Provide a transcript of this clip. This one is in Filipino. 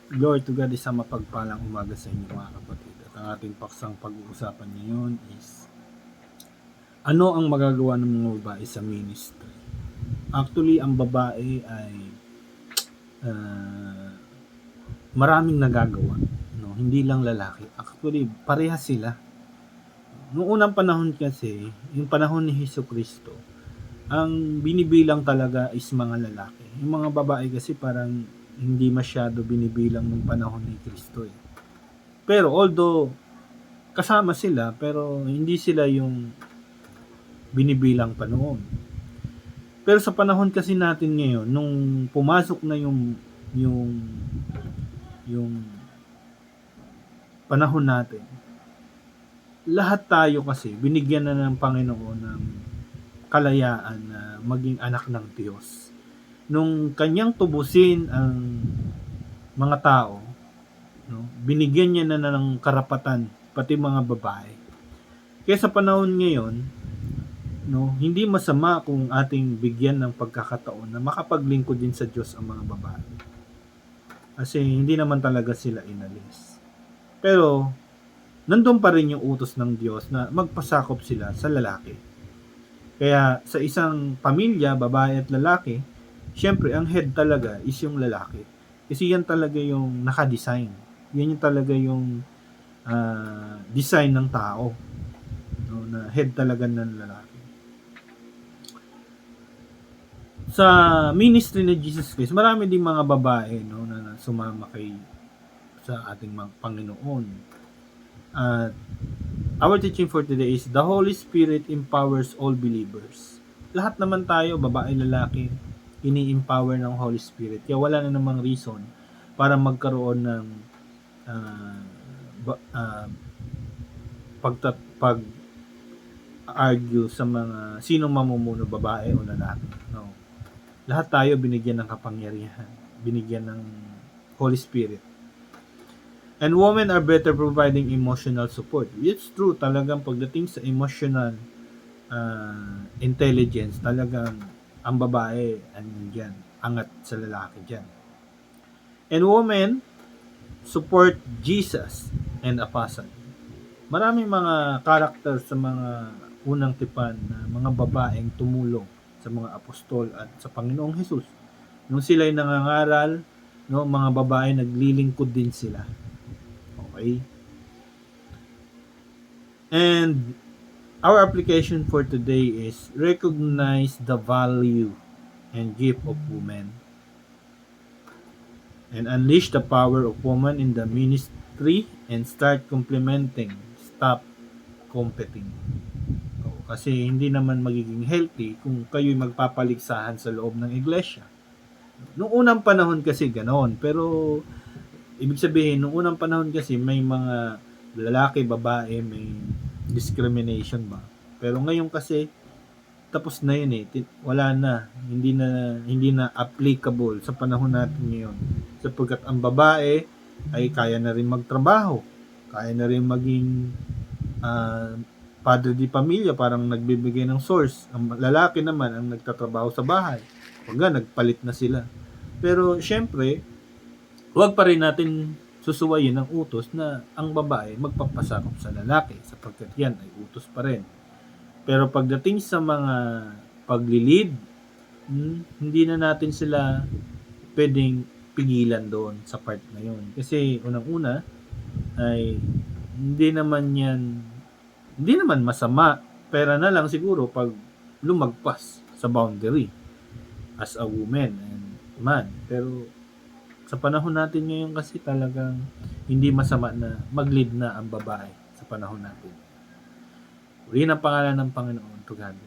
Glory to God, isang mapagpalang umaga sa inyo mga kapatid. At ang ating paksang pag-uusapan ngayon is ano ang magagawa ng mga babae sa ministry. Actually, ang babae ay uh, maraming nagagawa. No? Hindi lang lalaki. Actually, parehas sila. Noong unang panahon kasi, yung panahon ni Hesus Kristo, ang binibilang talaga is mga lalaki. Yung mga babae kasi parang hindi masyado binibilang ng panahon ni Kristo eh. Pero although kasama sila, pero hindi sila yung binibilang pa noon. Pero sa panahon kasi natin ngayon, nung pumasok na yung panahon natin, lahat tayo kasi binigyan na ng Panginoon ng kalayaan na maging anak ng Diyos. Nung kanyang tubusin ang mga tao, no, binigyan niya na ng karapatan pati mga babae. Kaya sa panahon ngayon, no, hindi masama kung ating bigyan ng pagkakataon na makapaglingkod din sa Diyos ang mga babae. Kasi hindi naman talaga sila inalis. Pero nandun pa rin yung utos ng Diyos na magpasakop sila sa lalaki. Kaya sa isang pamilya, babae at lalaki, syempre ang head talaga is yung lalaki. Kasi yan talaga yung naka-design. Yan yung talaga yung design ng tao. No, na head talaga ng lalaki. Sa ministry ni Jesus Christ, marami ding mga babae no, na sumama sa ating Panginoon. At our teaching for today is the Holy Spirit empowers all believers. Lahat naman tayo, babae, lalaki, ini-empower ng Holy Spirit. Kaya wala na namang reason para magkaroon ng pag-argue sa mga sinong mamumuno, babae o lalaki. No. Lahat tayo binigyan ng kapangyarihan, binigyan ng Holy Spirit. And women are better providing emotional support. It's true, talagang pagdating sa emotional intelligence, talagang ang babae dyan, angat sa lalaki dyan. And women support Jesus and apostle. Maraming mga character sa mga unang tipan na mga babaeng tumulong sa mga apostol at sa Panginoong Hesus. Nung sila'y nangangaral, no, mga babae naglilingkod din sila. Okay? And our application for today is recognize the value and gift of women and unleash the power of women in the ministry and start complementing, stop competing. Kasi hindi naman magiging healthy kung kayo'y magpapaligsahan sa loob ng iglesia. Noong unang panahon kasi ganoon, pero ibig sabihin, noong unang panahon kasi may mga lalaki, babae, may discrimination ba. Pero ngayon kasi tapos na yun eh. Wala na. Hindi na applicable sa panahon natin ngayon. Sapagkat ang babae ay kaya na rin magtrabaho. Kaya na rin maging padre di pamilya, parang nagbibigay ng source. Ang lalaki naman ang nagtatrabaho sa bahay. Hanggang nagpalit na sila. Pero syempre, huwag pa rin natin susuwayin ang utos na ang babae magpapasakop sa lalaki sapagkat yan ay utos pa rin. Pero pagdating sa mga paglilid, hindi na natin sila pwedeng pigilan doon sa part na yun. Kasi unang-una ay hindi naman masama. Pera na lang siguro pag lumagpas sa boundary as a woman and man. Pero sa panahon natin ngayon kasi talagang hindi masama na mag-lead na ang babae sa panahon natin. Rin ang pangalan ng Panginoon to God.